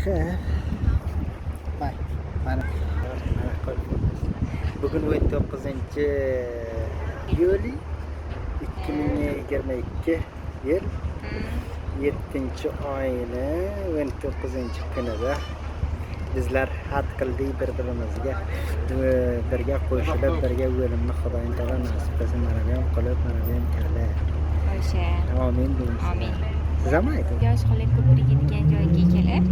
Bak, mana bugun 19-iyul 2022 yil 7-oyni 19-kunida bizlar had qildik bir-birimizga birga qo'shilib birga o'limni Xudoyim taolo nasib qilsin. Mana bu ham qilib, mana bu ham kala. O'sha. Amin deymiz. Amin. Siz ham ayting. Yosh qilib ko'prigiga joyga kelib,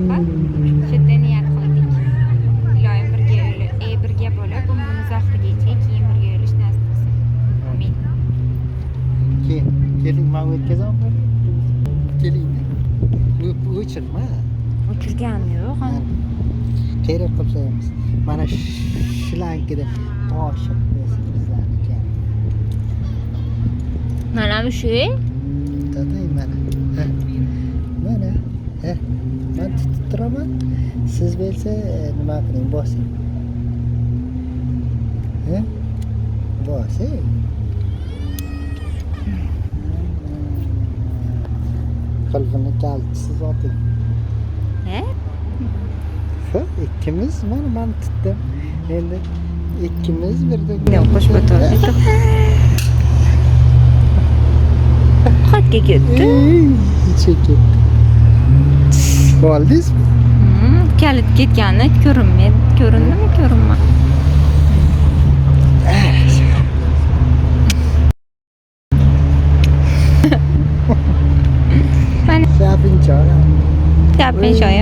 hop, shu yerda niyat qildik. Iloyim birga bo'lib, umrimiz oxirigacha keyin birga yurish nasib qilsin. Amin. Keling, men o'tkazaman. Keling. O'chirma. O'chirganim yo'q. Kerak qilsangiz. Mana shlankida oshiq bo'lsin bizlarniki. Mana shu. Tatay mana. Mana. Men tutib turaman. Siz bo'lsa nima qiling, bosing. Bosing. Qalbini kaltisiz oting. İkimiz mana men tutdim. Endi ikkimiz birdan Qo'shib o'tirdik. Qayerga ketdi? Ketdi. Bo'ldingizmi? Kalit ketgani ko'rindimi, ko'rinmadi? Mana Gaping joyi.